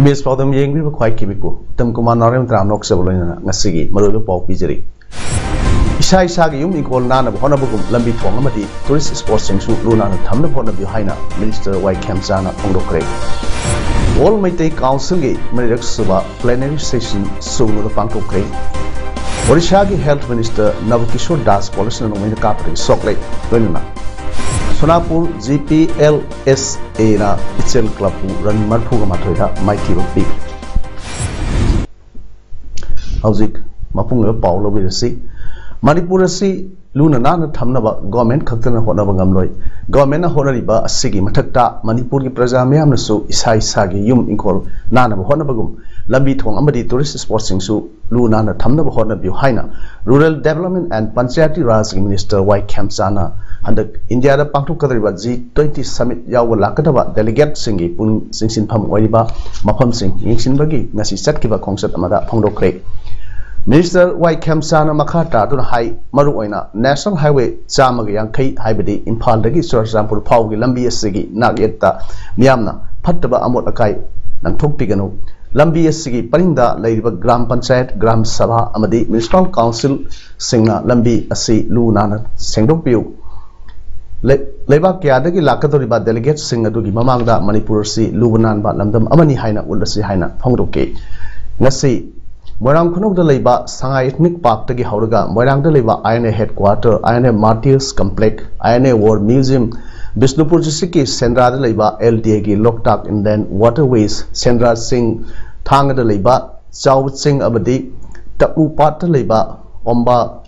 Image PAODAM yeng bi khwai kibiku tam kuma norem tram nok seboloina ngasigi maru pau pijeri isai sagi yum ikol nana hona bugum lambi thong amadi tourist sport singsu luna na thamna phona bi haina minister Y Khamsana phongdokre all maitai council ge manirak suba plenary session sunu da pangtokre Odisha ge health minister Navkishore Das policy no mai kapri sokle loina Sonapur GPLSA na Ichel Club run marfu ga mathoida maiki pi Hauzik mapung le paulo bi si Manipur si luna na thamna ba government khaktana hona ba ngamloi government na honari ba asigi mathakta Manipur gi praja me amna su isai sagi yum inkol na ba hona bagum lambi thong amadi tourist sport singsu luna na thamna ba hona bi haina rural development and panchayati raj minister Y Khamsana and India da pangthok kadriba G20 summit yawa lakadaba delegate singi pun singsin pham oiba mapham sing yingsin bagi ngasi chatkiba khongsat amada phongdokre Minister Y Khamsana makhata dun hai maru oina national highway chamaga yankai haibadi imphal dagi Churachandpur phawgi lambi asigi nagyetta miyamna phattaba amot akai nangthokpiganu lambi asigi paringda leiriba gram panchayat gram sabha amadi municipal council singna lambi asi lu nana sengdokpiu Lebak Yadagi Lakadoriba delegate sing adugi mamangda Manipur si lubanan ba lamdam amani haina ulasi haina phongdoke ngasi Moirang khunok da leiba Sangai Ethnic Park tagi hauraga Moirang da leiba INA headquarter INA Martyrs Complex INA War Museum Bishnupur district ki Sendra da leiba LDA gi Loktak Inland Waterways Sendra Singh Thang da leiba Chawut Singh abadi Tapu Pat da leiba Omba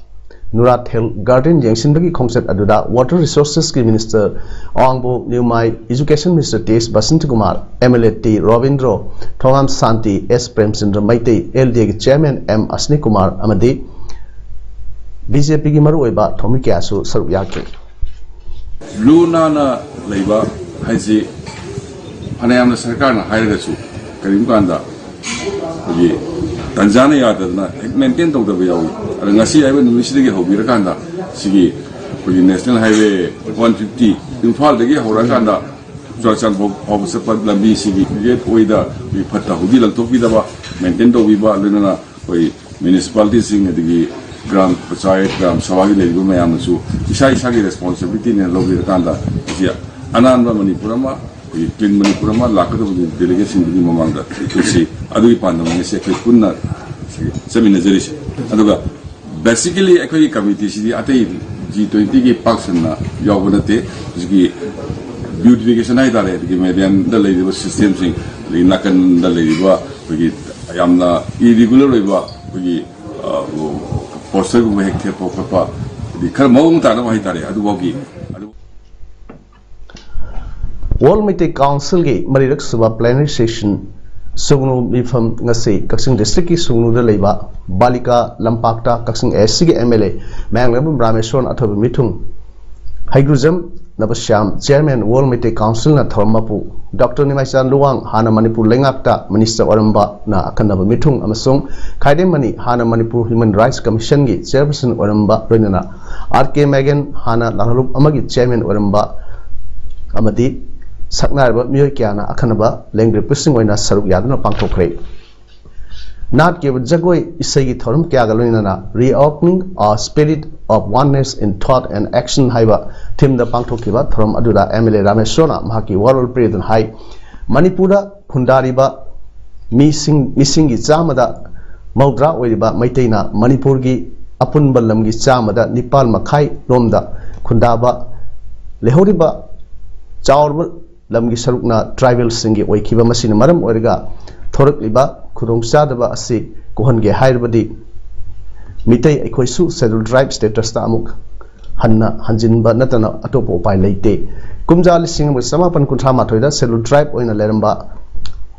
Nurat Hill Garden Yangshin bagi khongset aduda Water Resources ki Minister Angbo Newmai Education Minister T.S. Basant Kumar MLA T. Ravindro Thongam Santi S. Premchandra Maitei LDA ki Chairman M. Asni Kumar amadi BJP ki maru oiba thomi kyasu saru yake Luna na leiba haisi anayam na sarkar na hairagasu karim kanda ye Tanzania na maintain to the yawi ngasi aiba numisi de hobi rakanda sigi national highway 150 Imphal de horakanda Churachandpur officer pad lambi sigi get oida bi phatta hudi lang topi da ba maintain to biba lena koi municipality sing de gram panchayat gram sabha gi leibu mayam su isa gi responsibility ne logi rakanda sia ananda manipurama clean manipurama lakada delegation gi mamangda isi adu ipanda ngese ke kunna seminar jeris aduga basically ekoi committee si atai G20 ki pakshan na yawunate ji beautification ai dare ki median da leiba system sing linakan da leiba gi yamna irregular leiba gi poster gu hek the pokpa di khar maung ta na mai tare adu bogi Wall Meeting Council ge marirak suba plenary session Sugnu Bifam ngasi Kaksing district ki Sugnu da leiba Balika Lampakta Kaksing SC ge MLA Manglabum Rameshwan athob mithung Haigrujam Nabasyam Chairman Wall Meeting Council na Thormapu Dr. Nimaisan Luwang Hana Manipur Lengakta Minister Oramba na akanaba mithung amasung Khaidemani Hana Manipur Human Rights Commission gi Chairperson Oramba Renana RK Megan Hana Langalup amagi Chairman Oramba amadi Saknarba Myoy Kiana Akanaba Lengri Pushing Wina Saruk Yadana Pangtokre Not give Jagoi Isagi Thorum Kiagalina reopening a spirit of oneness in thought and action Haiba Tim the Pangtokiba from Aduda Emily Rameshona Mahaki World President Hai Manipura Kundariba Missing Zamada Maudra Wediba Maitena Manipurgi Apun Balamgi Zamada Nipal Makai Lomda Kundaba Lehoriba Chaur Lamgi Sarukna tribal singi Oikiba Masina Maram Origa Thorak Liba Kudong Sadaba Asi Kohange Hairbadi Mitei Ekoisu Scheduled Tribe Status Tamuk hanna hanjinba natana atopo upai leite kumja lising samapan kunthra mathoida schedule tribe oina leramba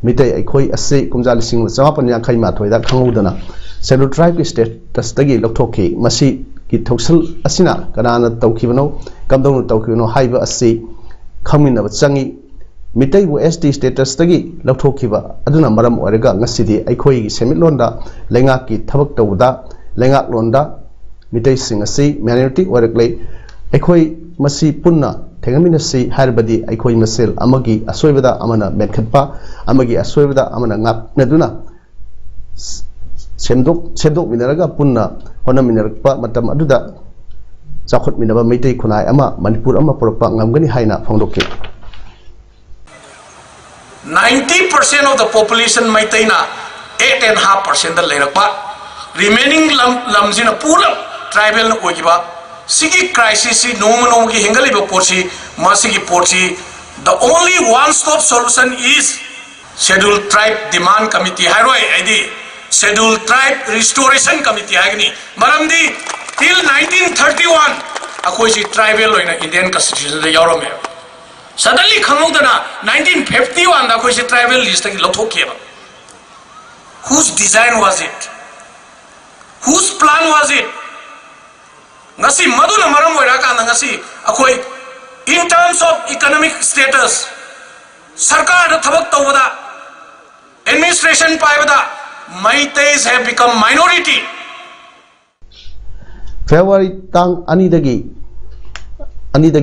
mitai aikhoi ase kumja lising samapan yankhai mathoida khangudana schedule tribe ki status tagi lokthoki masi ki thoksal asina kanana tawkhibano kamdonu tawkhibano haiba ase khamina changi mitai bu SD status tagi lokthokiba aduna maram oraga ngasidi aikhoi gi semitlonda lengak ki thabak tawda lengak londa mitai sing ase minority oraklei aikhoi masi punna thengami si harbadi aikhoi masel amagi asoibada amana metkhatpa amagi asoibada amana ngap naduna semdok minaraga punna hona minarakpa matam aduda chakhot minaba meitai khunai ama manipur ama porokpa ngamgani haina phongdokke 90% of the population meitai na 8.5% da leirakpa remaining lamjina pura tribal na ogiba sigi crisis si no ki hingali ba porsi masigi porsi the only one stop solution is scheduled tribe demand committee hairoi id scheduled tribe restoration committee agni maramdi till 1931 akoi si tribal loina Indian constitution da yorome suddenly khamudana 1951 akoi si tribal list ki lothokeba whose design was it whose plan was it ngasi maduna maram oira kana ngasi akoi in terms of economic status sarkar da thabak tawada administration paibada Maitais have become minority. February tang ani dagi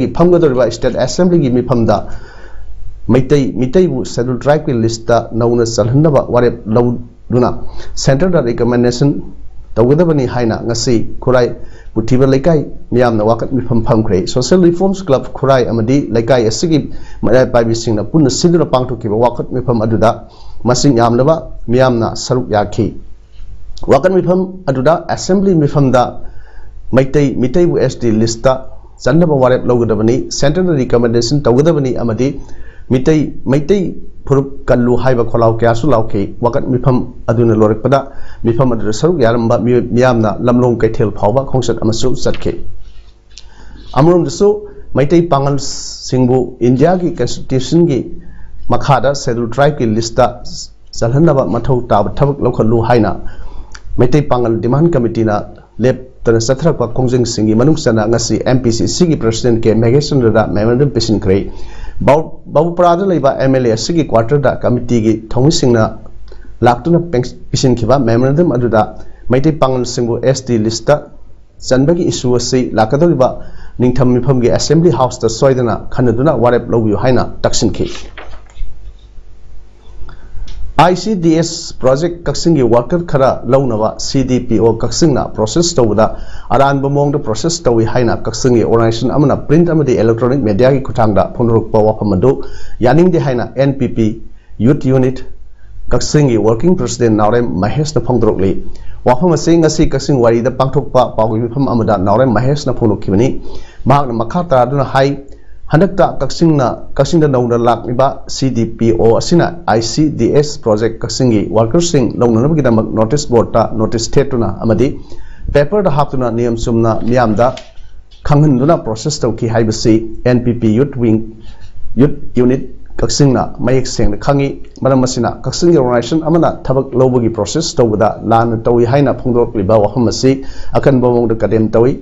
phamgadoriba state assembly gi mifamda mitai bu scheduled tribe list ta nauna salhanaba warep lauduna center da recommendation tawgadabani haina ngasi khurai puthiba laikai miyamna wakat mifam phamkhre social reforms club khurai amadi laikai asigi marai paibisingna punna sidura pangthokiba wakat mifam aduda masing yamlaba miyamna saruk yakhi wakan mifam aduda assembly mifamda mitai bu SD list ta chandaba warep logadabani center recommendation tawgadabani amadi mitai phurup kallu haiba kholaw kyasu lawkhi wakat mifam aduna lorekpada mifam adu saruk yaramba miyamna lamlong kaithel phawba khongsat amasu satke amrom desu mitai pangal singbu India ki constitution gi makhada scheduled tribe ki lista salhanaba mathau tab thabak lokhalu haina mitai pangal demand committee na lep tana sathrak pa kongjing singi manungsana ngasi MPC sigi president ke megation da memorandum pesin kre babu prada leiba MLA sigi quarter da committee gi thomi singna laktuna pesin khiba memorandum aduda mitai pangal singbu SD lista chanbagi issue ase lakadoriba ningtham mifam gi assembly house ta soidana khanaduna warep lobiu haina taksin khi ICDS project kaksingi worker khara launaba CDPO kaksingna process tawda aran bomong da process tawi haina kaksingi organization amana print amadi electronic media gi kuthangda phonrukpa waphamadu yaning de haina NPP youth unit kaksingi working president Naurem Mahesh na phongdrokli wafama se ngasi kaksing wari da pangthokpa pawgi mifam amada Naurem Mahesh na phonukibani mahakna makhata aduna hai handakta kaksinda nauna lakniba CDPO asina ICDS project kaksingi workers sing naunanabagi damak notice board ta notice thetuna amadi paper da haptuna niyam sumna miyamda khanghanduna process tawki haibasi NPP youth unit kaksingna mayek sengna khangi maram asina kaksingi organization amana thabak lobagi process tawda lan tawi haina phongdorliba waham asi akan bomong da kadem tawi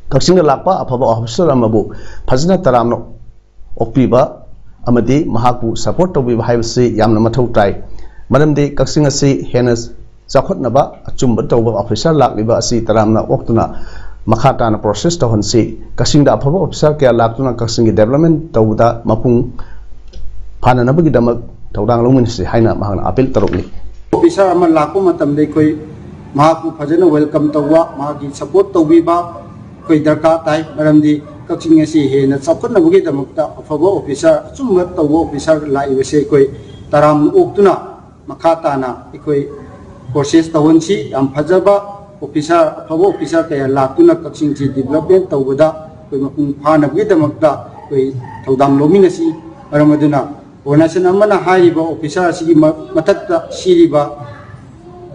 kaksinga lakpa afaba officer amabu phajna taramno okpiba amadi mahaku support tobiba haibasi yamna mathau tai maramdi kaksinga si henas chakhotnaba achumba toba officer lakliba asi taramna oktuna makhata na process to honsi kaksinga afaba officer kya laktuna kaksingi development tawda mapung phana nabagi damak tawdang longmin si haina mahana appeal tarukli officer aman lakko matam dei koi mahaku phajana welcome tawwa mahagi support tobiba koi darka tai maramdi kaksinga si he na chakotna bugi damakta afaba officer chumma tawo officer lai wese koi taram oktuna makhata na ikoi process tawonsi am phajaba officer afaba officer kaya laktuna kaksingi development tawda koi mapung phana bugi damakta koi tawdam lomina si maramaduna organization amana haiba officer sigi matakta siriba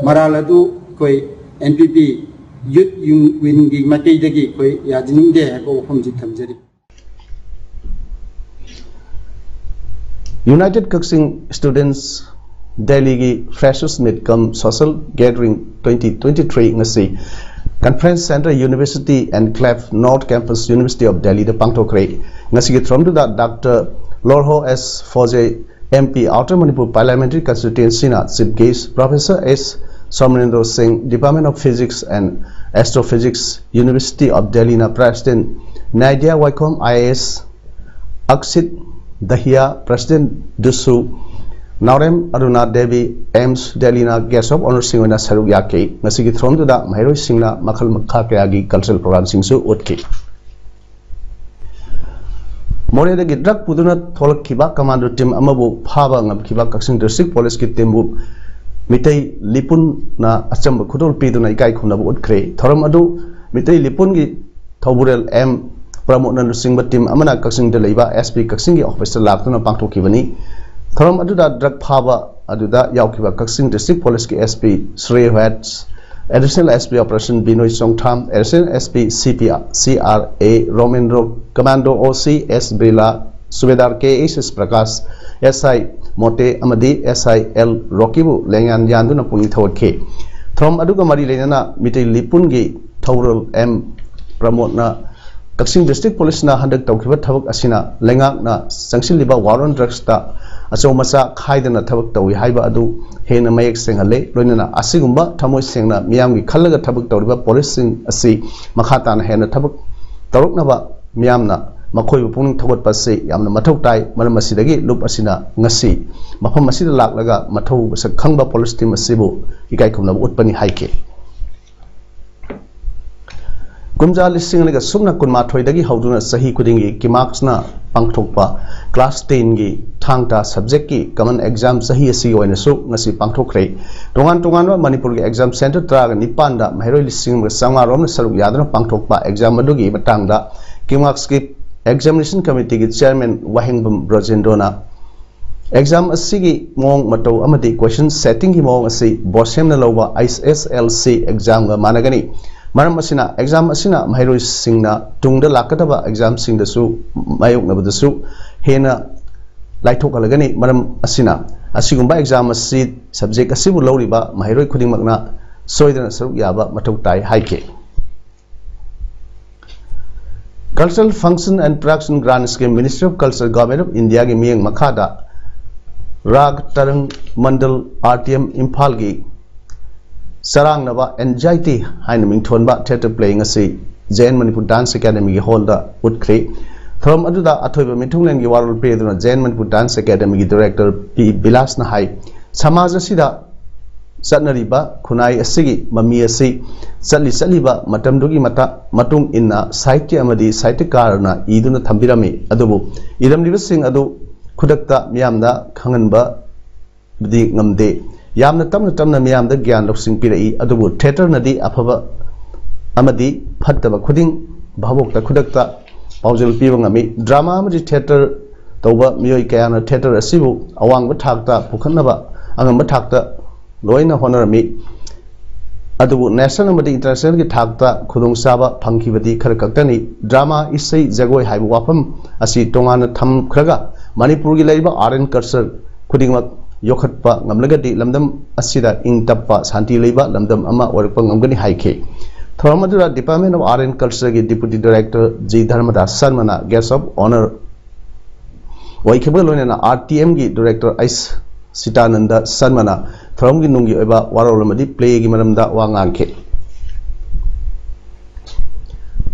maraladu koi NPP youth win gi makai dagi koi ya jining de ko hom ji thamjari United Coaching Students Delhi gi Freshers Meet cum Social Gathering 2023 ngasi Conference Center University and Clef North Campus University of Delhi the Pangtokre ngasi gi from to that Dr. Lorho S. Foje MP Outer Manipur Parliamentary Constituency na Chief Guest Professor S. Somrendra Singh Department of Physics and Astrophysics University of Delhi na President Nadia Waikom IAS Aksit Dahia President Dusu Naurem Aruna Devi Ames Delhi na Guest of Honor Singh na Saruk Yake ngasi gi from to that Mahiroi Singh na Makhal Makha Kayagi cultural program Singh su utki More the drug Puduna Tolak Kiba Commando Team Amabu Pava Ngab Kiba Kaksing District Police Kit Tembu Mitei Lipun na Achamba Kudol Piduna Ikai Kunabu Utkre Thoram Adu Mitei Lipun gi Thoburel M Pramona Singba Team Amana Kaksing Deleva SP Kaksingi Officer Laptuna Pangto Kivani Thoram Aduda Drug Pava Aduda Yaukiba Kaksing District Police ki SP Sri Hats Additional SP Operation Binoy Songtham, Additional SP CRA Romendro Commando OC S Brila Subedar KS Prakash SI Mote Amadi SIL Rokibu Lengan Yanduna Puni Thawke From Aduga Mari Lenana Miti Lipungi Taural M Pramotna Kaksing District Police na Handak Taukiba Tavuk Asina Lengak na Sanction Liba Warren Drugsta Aso Masa Kaidana Tavuk Tawi Haiba Adu Hena Mayek Singale Lonina Asigumba Tamoy Singna Miami Kalaga Tabuk Tauriba Policing Asi Makatan Hena Tabuk Taruknaba Miamna Makoi Pung Tawat Pasi Yamna Matautai Manamasidi Lup Asina Ngasi Mapamasida Laklaga Matau Sakamba Police Team Asibu Ikai Kumna Utpani Haike Kumja listing like a Sumna Kunma Toydagi Hauduna Sahi Kudingi Kimaksna Pangtokpa Class 10 gi Thangta Subject ki Common Exam Sahi Asi Oina Su Ngasi Pangtokre Tongan Manipur gi Exam Center Traga Nipanda Mahiroi listing Sanga Rom Saruk Yadana Pangtokpa Exam Madugi Batangda Kimaks ki Examination Committee ki Chairman Wahingbam Brajendona Exam Asigi Mong Mato Amati Question Setting hi Mong Asi Bosem na Lowa ISSLC Exam ga Managani Maram Asina Exam Asina Mahiroi Singna Tungda Lakataba Exam Sing the Su Mayok Nabadasu Hena Laitokalagani Maram Asina Asigumba Exam Asi Subject Asibu Loriba Mahiroi Kuding Magna Soidana Saruk Yaba Matautai Haike Cultural Function and Production Grant Scheme Ministry of Culture Government of India Gi Miyang Makada Rag Tarang Mandal RTM Imphal Gi Sarang Nava Anxiety Hainaming Thonba Theatre Playing Asi Jain Manipur Dance Academy Hall da Utkre From Aduda Atoiba Mitunglen Gi Warul Peduna Jain Manipur Dance Academy Director P. Bilas Nahai Samaja Sida Satnariba Kunai Asigi Mami Asi Satli Saliba Matamdugi Mata Matung Inna Saitya Amadi Saitikara Iduna Thambirami Adubu Idam Living Adu Kudakta Miamda Kanganba Bdi Ngamde Yamna Tamna Miamda Gyan Loksing Pirai Adubu Theatre Nadi Apava Amadi Pataba Kuding Babokta Kudakta Paujal Pivangami Drama Amadi Theatre Toba Miyoi Kayana Theatre Asibu Awang Batakta Pukanaba Angam Batakta Loina Honorami Adubu National Amadi International Ki Thakta Kudung Saba Pankibadi Karakaktani Drama Isai Zagoi Haibu Wapam Asi Tongana Tham Kraga Manipur Gi Laiba RN Cursor Kudingmak Yokhatpa Ngamlagadi Lamdam Asida Ing Tappa Santi Leiba Lamdam Ama Orpa Ngamgani Haike Thoramadura Department of RN Culture Gi Deputy Director G Dharmadas Sarmana Guest of Honor Waikibulona RTM Gi Director Ice Sitananda Sarmana Thoramgi Nungi Eba Warolamadi Play Gi Maramda Wanganke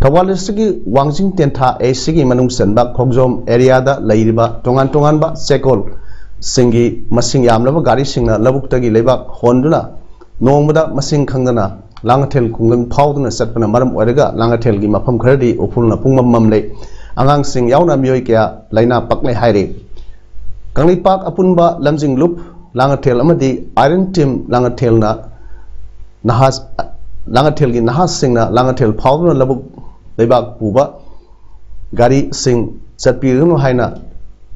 Tawalistigi Wangjing Tenta A Sigi Manung Sanba Kogzom Area da Lairiba Tongan Ba Sekol Singi Masing Yamlava Gari Singna Labukagi Leba Honduna Nomada Masing Kangana Langatel Kungang Powduna Satpana Maram Orega Langatel Gi Mapam Kredi Opulna Pumam Mamle Angang Sing Yauna Mioikia Laina Pakle Haire Kangli Park Apunba Lamjing Loop Langatel Amadi Iron Team Langatel na Nahas Langatel Gi Nahas Singna Langatel Powduna Labuk Lebak Puba Gari Sing Satpirunu Haina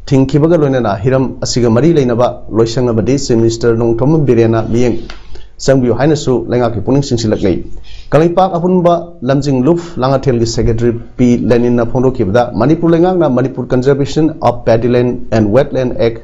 Tinkibaga Lonena Hiram Asiga Mari Lainaba Loisanga Badi Minister Nong Tom Birena Miyang Sangbiu Hainasu, Langaki Puning Sinsilakney. Kalipak Apunba, Lamjing Luf, Langatel Secretary P. Lenin Napondo Kibda, Manipur Langana, Manipur Conservation of Paddyland and Wetland Act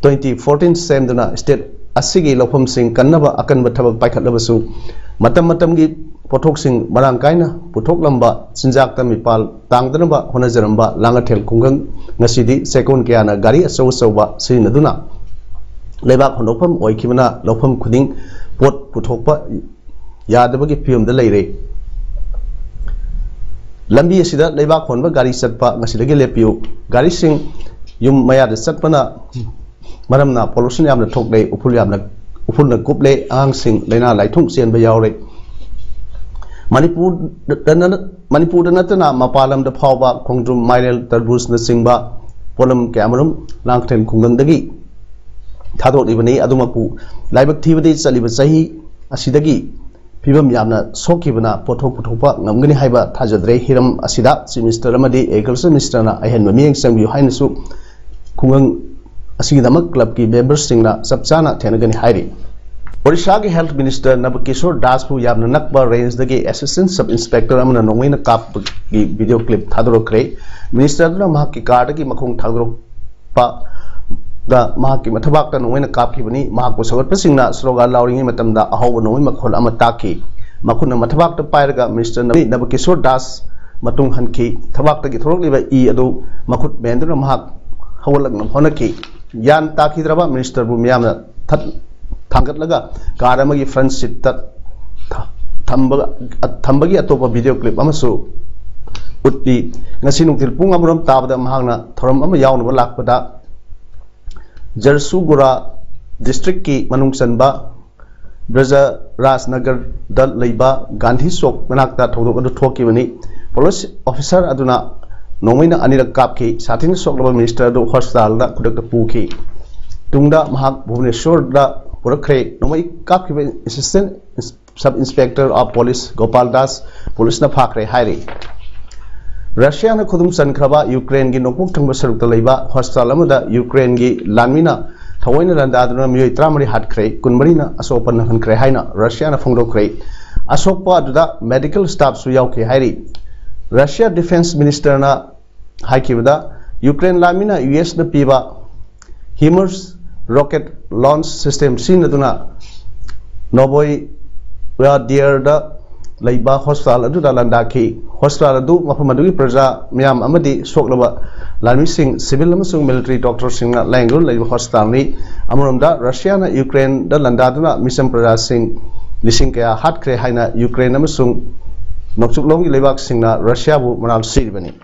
2014 Samduna State Asigi Lopum Sing Kanaba Akan Bataba Paikalabasu, Matamgi Potok Sing Marangkaina, Putok Lamba, Sinjak Tamipal, Tangdanaba, Honazaramba, Langatel Kungang, Nasidi, Second Kiana, Gari, Soba, Sinaduna. Lebak Honopum, Oikimana, Lopum Kuding, Pot Putopa. Yadabagi Pium the Lady Lambi Sida, Leba Konba, Gari Satpa, Nasilagi Lepiu, Gari Sing, Yum Maya the Satpana, Madamna, Pollution Yam the Tokle, Upuliam, Upuna Kuple, Ang Sing, Lena, Lightung, Sian Bayore Manipur the Natana, Mapalam the Pava, Kongdrum, Mirel, Tarbus, the Singba, Polum Camerum, Langten Kungandagi, Tado Ibani, Adumapu, Live activities, Salibasahi, Asidagi. Pibam Yamna Sokibana, Potopa, Namgani Haiba, Tajadre, Hiram Asida, Mr. Ramadi, Agriculture Minister, I had Mami and Sang Hainasu, Kungang Asidamak Club ki members singna, Sapsana, Tenagani Hairi. Orishagi Health Minister Nabakishore Daspu Yamna Nakba Rains the Gay Assistant Sub Inspector Amana Nongina Kap video clip Tadro Kray, Minister Mahaki Kardaki Makong Tadro Pa. The Mahaki Matabaka no win a capivani, Mahako Savat Pesina, Sloga allowing Matamda, a whole no Makol Amataki, Makuna Matabak the Pyraga, Mr. Nabakishore Das, Matung Hanki, Tabak the Gitroli by E. Ado, Makut Bendra Mahak, Howlag Honaki, Yan Taki Draba, Minister Bumiana, Tangatlaga, Karamagi Francis Tambagi Atopa video clip, Amasu. Utti, Nasinuk Pungamuram Tabda Mahana, Thoram Amayaun Lakpada. Jarsugura District ki Manung Sanba Braja Rajnagar Dal Leiba Gandhi Sok Manakta Todok Thoki Vani Police Officer Aduna Nomina Anila Kapki Satin Sok Minister do Hostal Kudak Puki Tungda Mahak Bhubaneswar da Purakre Nomai Kapki Assistant Sub Inspector of Police Gopal Das Police na Phakre Hairi Russia na Kudum Sankraba Ukraine gi Nokmuk Thangba Sarukta Leiba Hostal amada Ukraine gi Lanmina Thawaina Landaduna Miyoi Tramari Hatkre Kunmarina Asopan Hankre Haina Russia na Fongdokre Asokpa aduda medical staff su yauke hairi Russia Defense Minister na haikibada Ukraine Lamina US na piba HIMARS rocket launch system sin aduna Novoy Dear da Leiba Hospital aduda landaki hospital adu mafamadu praja miyam amadi soklaba Lami Singh civil amasung military doctor Singh na langur Leiba Hospital ni amurumda Russia na Ukraine da landaduna mission praja Singh Lising kaya hat kre haina Ukraine amasung nokchuklong Leibak Singh na Russia bu manal siribani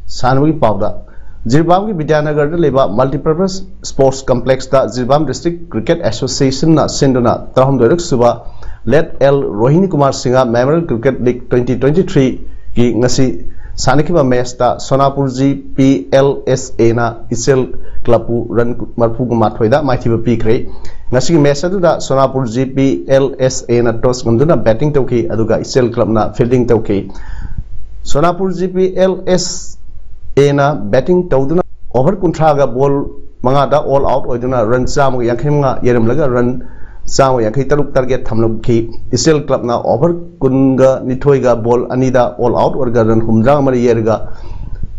Sanwi Pauda Jirbam ki Vidyanagar da leba multipurpose sports complex da Jirbam District Cricket Association na sinduna trahum doirak suba Let L Rohini Kumar Singha Memorial Cricket League 2023 ki ngasi sanikiba match da Sonapur G PLSA na Isel Club run marfu gumathoida maithiba pikre ngasi match adu da Sonapur G PLSA na toss gunduna batting tawki aduga Isel Club na fielding tawki Sonapur G PLSA na batting tawduna over kuntraga ball manga da all out oiduna run chamu yakhimnga yerimlaga run Sawa yakai taruk target thamlokhi Isel Club na over kunga nithoiga ball anida all out warga run humjang mari yerga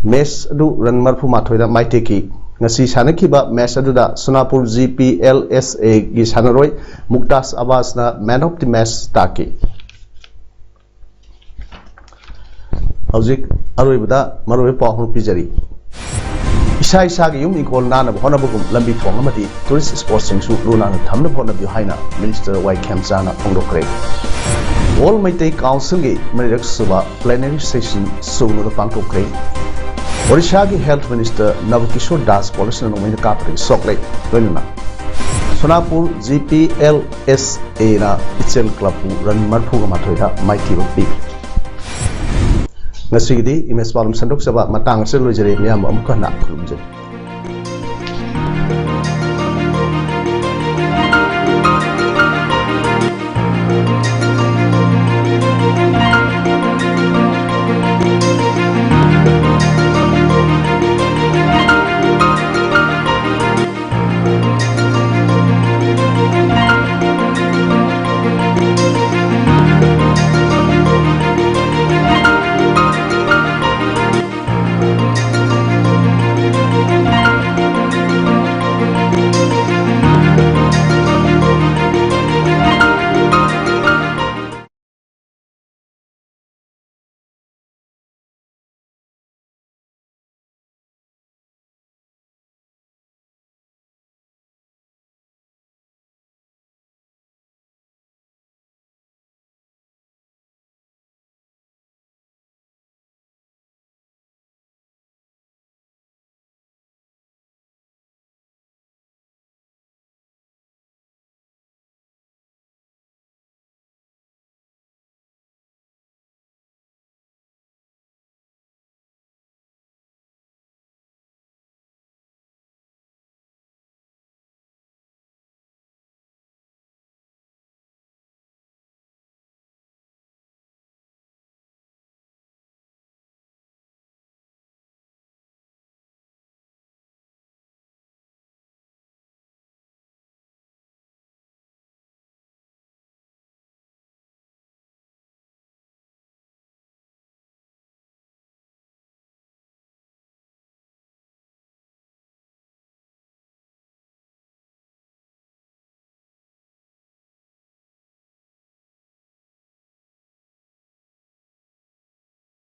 match adu run marfu mathoida maiteki ngasi sanakhiba match adu da Sonapur GPLSA gi sanaroi Muktas Abbas na man of the match taki Hauzik aroibada maroi pahun pijari Isai Sagi Yum Nicol Nana Honabugum Lambi Fongamati Tourist Sports Sing Su Luna Tamna Pona Buhaina Minister White Kamsana Pongokre All Maitei Council Gate Marirak Suba Plenary Session Sunu the Pangokre Orishagi Health Minister Navakishore Das Policy and Nomina Capri Soklek Venuna Sonapur GPLSA na Itzel Club Run Marpugamatoida Mighty Big Ngasigi di image palm sandok saba matang selu jere miyam amukana khulumje